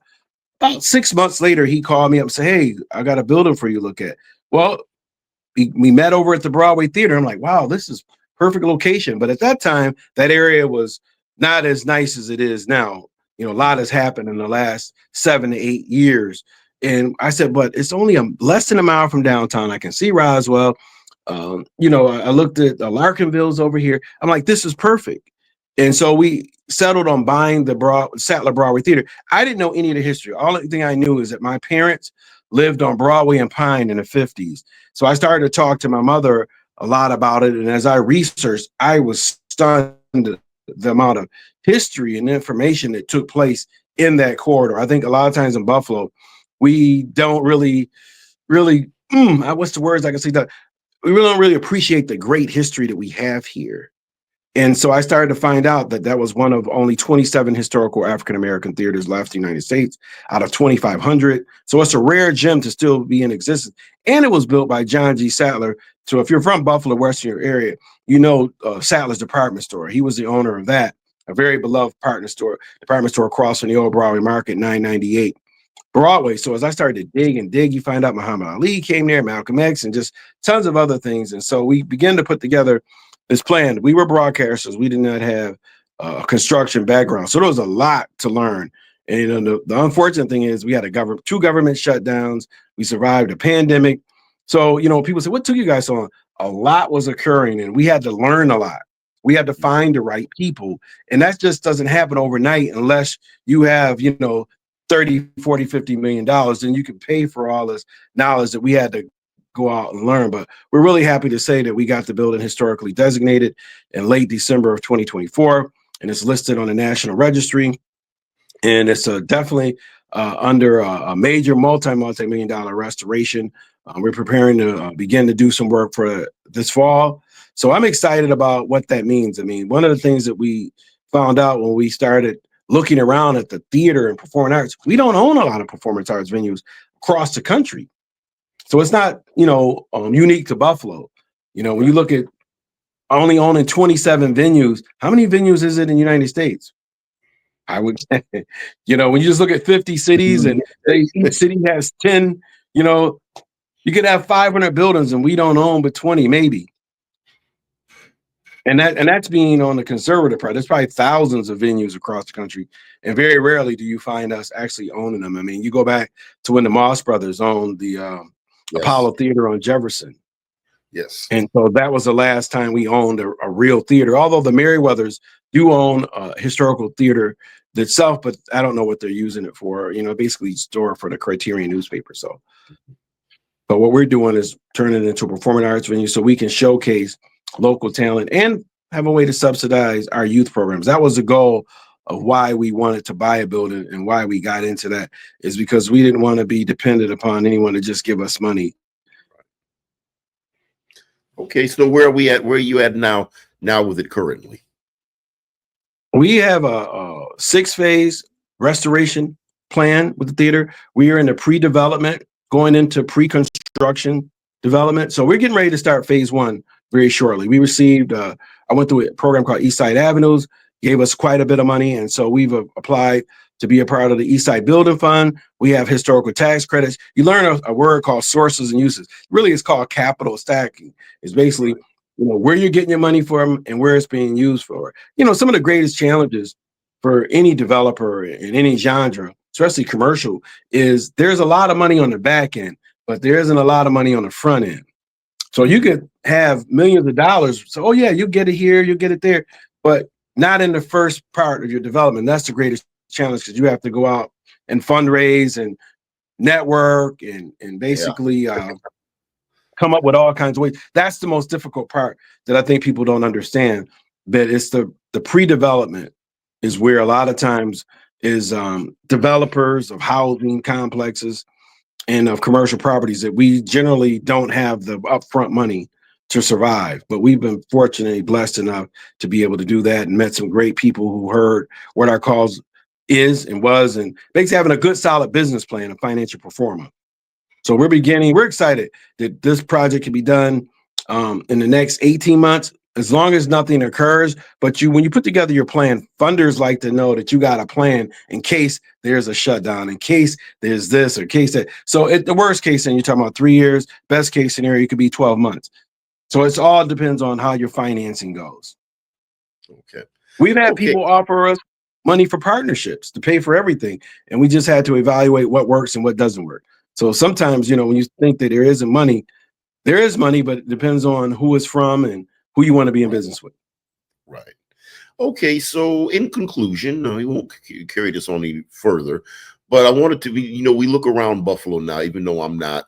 6 months later, he called me up and said, hey, I got a building for you to look at. Well, we met over at the Broadway Theater. I'm like, wow, this is perfect location. But at that time, that area was not as nice as it is now. You know, a lot has happened in the last 7 to 8 years. And I said, but it's only less than a mile from downtown. I can see Roswell. I looked at the Larkinville's over here. I'm like, this is perfect. And so we settled on buying the Sattler Broadway Theater. I didn't know any of the history. All the thing I knew is that my parents lived on Broadway and Pine in the 50s. So I started to talk to my mother a lot about it. And as I researched, I was stunned at the amount of history and information that took place in that corridor. I think a lot of times in Buffalo, we don't really what's the words I can say? That we really don't really appreciate the great history that we have here. And so I started to find out that that was one of only 27 historical African-American theaters left in the United States out of 2,500. So it's a rare gem to still be in existence. And it was built by John G. Sattler. So if you're from Buffalo, Western area, you know Sattler's department store. He was the owner of that, a very beloved department store across from the old Broadway Market, 998 Broadway. So as I started to dig, you find out Muhammad Ali came there, Malcolm X, and just tons of other things. And so we began to put together this plan. We were broadcasters. We did not have a construction background. So there was a lot to learn. And you know, the unfortunate thing is we had two government shutdowns. We survived a pandemic. So, you know, people say, what took you guys so long? A lot was occurring and we had to learn a lot. We had to find the right people. And that just doesn't happen overnight unless you have, you know, 30, 40, $50 million. Then you can pay for all this knowledge that we had to go out and learn. But we're really happy to say that we got the building historically designated in late December of 2024, and it's listed on the National Registry. And it's definitely under a major multi-million dollar restoration. We're preparing to begin to do some work for this fall. So I'm excited about what that means. I mean, one of the things that we found out when we started looking around at the theater and performing arts, we don't own a lot of performance arts venues across the country. So it's not, you know, unique to Buffalo. You know, when you look at only owning 27 venues, how many venues is it in the United States? I would, you know, when you just look at 50 cities and each city has 10, you know, you could have 500 buildings and we don't own but 20 maybe. And that's being on the conservative part. There's probably thousands of venues across the country, and very rarely do you find us actually owning them. I mean, you go back to when the Moss Brothers owned the Yes. Apollo Theater on Jefferson. Yes. And so that was the last time we owned a real theater, although the Merriweathers do own a historical theater itself, but I don't know what they're using it for, you know, basically store for the Criterion newspaper. So, but what we're doing is turning it into a performing arts venue so we can showcase local talent and have a way to subsidize our youth programs. That was the goal of why we wanted to buy a building and why we got into that, is because we didn't want to be dependent upon anyone to just give us money. Okay, so where are we at? Where are you at now with it currently? We have a 6-phase restoration plan with the theater. We are in the pre-development, going into pre-construction development. So we're getting ready to start phase 1 very shortly. We received, I went through a program called Eastside Avenues, gave us quite a bit of money. And so we've applied to be a part of the Eastside Building Fund. We have historical tax credits. You learn a word called sources and uses. Really, it's called capital stacking. It's basically, you know, where you're getting your money from and where it's being used for. You know, some of the greatest challenges for any developer in any genre, especially commercial, is there's a lot of money on the back end, but there isn't a lot of money on the front end. So you could have millions of dollars. So, oh yeah, you get it here, you get it there, but not in the first part of your development. That's the greatest challenge, because you have to go out and fundraise and network and basically come up with all kinds of ways. That's the most difficult part that I think people don't understand, that it's the pre-development is where a lot of times is developers of housing complexes and of commercial properties that we generally don't have the upfront money to survive. But we've been fortunately blessed enough to be able to do that and met some great people who heard what our cause is and was, and basically having a good, solid business plan and financial performance. So we're excited that this project can be done in the next 18 months, as long as nothing occurs. But when you put together your plan, funders like to know that you got a plan in case there's a shutdown, in case there's this or case that. So the worst case, and you're talking about 3 years, best case scenario, it could be 12 months. So it's all depends on how your financing goes. Okay. We've had people offer us money for partnerships to pay for everything, and we just had to evaluate what works and what doesn't work. So sometimes, you know, when you think that there isn't money, there is money, but it depends on who it's from and who you want to be in business with. Right. Okay. So in conclusion, we won't carry this on any further, but I wanted to be, you know, we look around Buffalo now, even though I'm not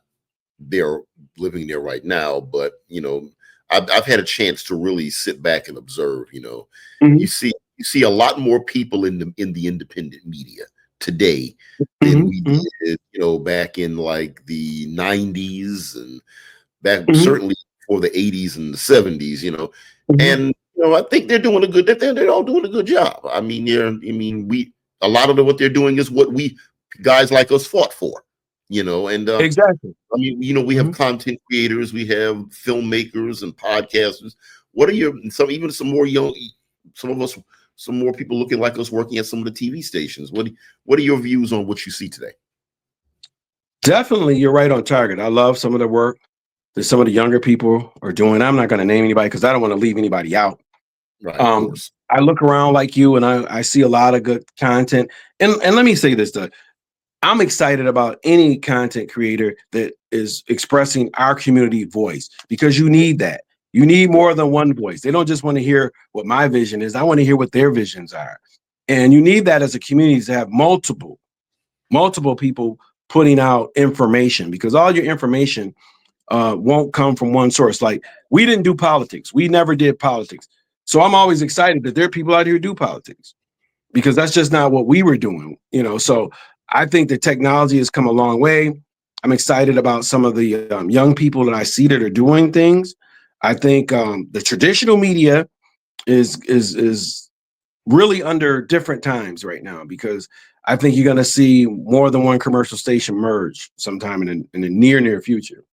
there living there right now, but, you know, I've had a chance to really sit back and observe, you know, you see a lot more people in the independent media today than we did, back in like the 90s and back certainly for the 80s and the 70s, and I think they're doing a good. They're all doing a good job. I mean, a lot of what they're doing is what we guys like us fought for, and exactly. I mean, we have content creators, we have filmmakers and podcasters. What are some more young, some more people looking like us working at some of the TV stations? What are your views on what you see today? Definitely, you're right on target. I love some of the work that some of the younger people are doing. I'm not going to name anybody because I don't want to leave anybody out. Right, of course. I look around like you, and I see a lot of good content. And let me say this, Doug. I'm excited about any content creator that is expressing our community voice, because you need that. You need more than one voice. They don't just want to hear what my vision is. I want to hear what their visions are. And you need that as a community, to have multiple people putting out information, because all your information won't come from one source. Like, we didn't do politics. We never did politics. So I'm always excited that there are people out here who do politics, because that's just not what we were doing, So I think the technology has come a long way. I'm excited about some of the young people that I see that are doing things. I think the traditional media is really under different times right now, because I think you're going to see more than one commercial station merge sometime in the near future.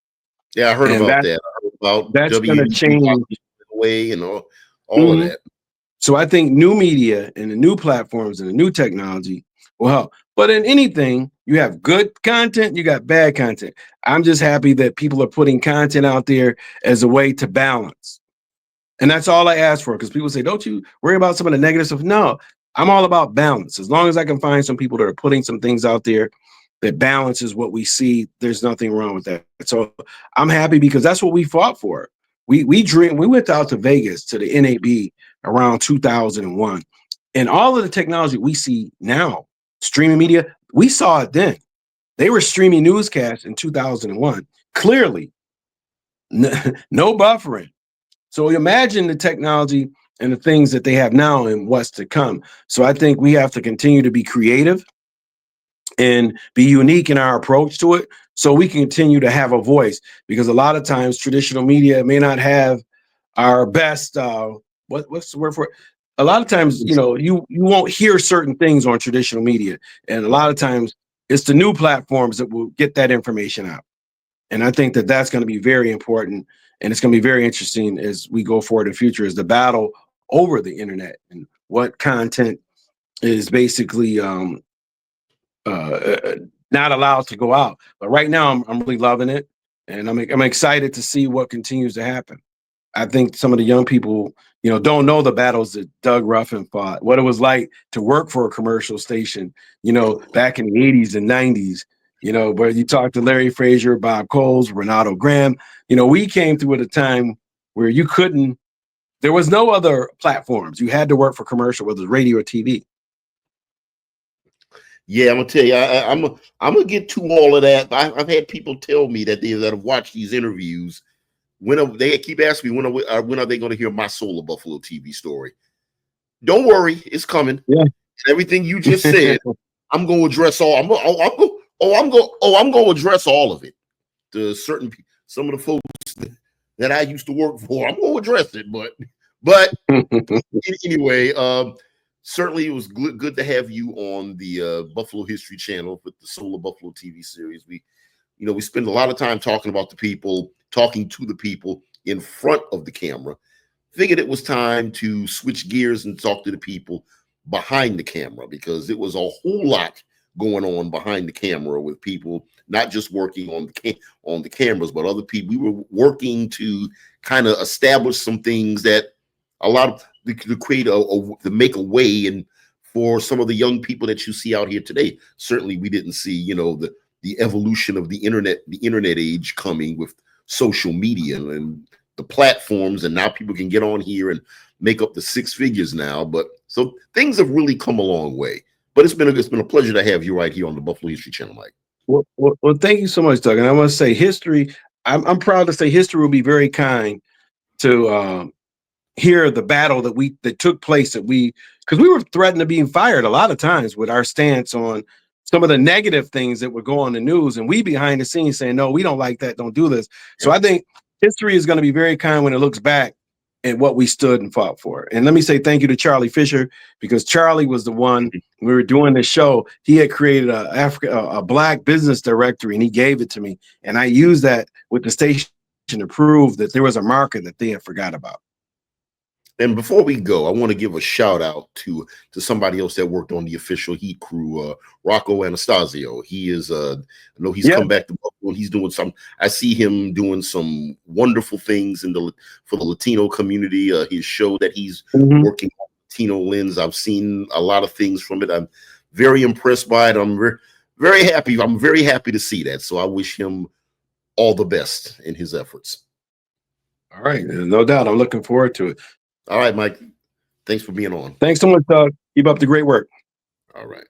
Yeah, I heard about that. I heard about that's going to change away and all of that. So I think new media and the new platforms and the new technology will help. But in anything, you have good content, you got bad content. I'm just happy that people are putting content out there as a way to balance. And that's all I ask for, because people say, don't you worry about some of the negative stuff? No, I'm all about balance. As long as I can find some people that are putting some things out there that balances what we see, there's nothing wrong with that. So I'm happy, because that's what we fought for. We went out to Vegas to the NAB around 2001. And all of the technology we see now, streaming media, we saw it then. They were streaming newscasts in 2001. Clearly, no buffering. So imagine the technology and the things that they have now and what's to come. So I think we have to continue to be creative and be unique in our approach to it, so we can continue to have a voice, because a lot of times traditional media may not have our best, what's the word for it? A lot of times, you won't hear certain things on traditional media. And a lot of times it's the new platforms that will get that information out. And I think that that's going to be very important. And it's going to be very interesting as we go forward in the future, is the battle over the internet and what content is basically not allowed to go out. But right now I'm really loving it. And I'm excited to see what continues to happen. I think some of the young people, don't know the battles that Doug Ruffin fought, what it was like to work for a commercial station, back in the 80s and 90s, where you talk to Larry Frazier, Bob Coles, Renato Graham, we came through at a time where there was no other platforms. You had to work for commercial, whether it's radio or TV. Yeah, I'm gonna tell you, I'm gonna get to all of that. I've had people tell me that have watched these interviews. They keep asking me when are they going to hear my Soul of Buffalo TV story? Don't worry, it's coming. Yeah. Everything you just said, I'm going to address all. I'm going to address all of it. To some of the folks that I used to work for, I'm going to address it. But anyway, certainly it was good to have you on the Buffalo History Channel with the Soul of Buffalo TV series. We spend a lot of time talking to the people in front of the camera. Figured it was time to switch gears and talk to the people behind the camera, because it was a whole lot going on behind the camera with people not just working on the cameras, but other people. We were working to kind of establish some things that a lot of to create to make a way and for some of the young people that you see out here today. Certainly, we didn't see the evolution of the internet age coming with social media and the platforms, and now people can get on here and make up the six figures now. But so things have really come a long way. But it's been a pleasure to have you right here on the Buffalo History Channel, Mike. Well, thank you so much, Doug. And I want to say history. I'm proud to say history will be very kind to hear the battle that took place, that we because we were threatened of being fired a lot of times with our stance on some of the negative things that would go on the news, and we behind the scenes saying, no, we don't like that, don't do this. So I think history is going to be very kind when it looks back at what we stood and fought for. And let me say thank you to Charlie Fisher, because Charlie was the one, when we were doing this show, he had created a Black business directory, and he gave it to me, and I used that with the station to prove that there was a market that they had forgot about. And before we go, I want to give a shout out to somebody else that worked on the official Heat crew, Rocco Anastasio. He is, I know he's come back to Buffalo, and he's doing some. I see him doing some wonderful things for the Latino community. His show that he's working on, Latino Lens. I've seen a lot of things from it. I'm very impressed by it. I'm very happy. I'm very happy to see that. So I wish him all the best in his efforts. All right, no doubt. I'm looking forward to it. All right, Mike. Thanks for being on. Thanks so much, Doug. Keep up the great work. All right.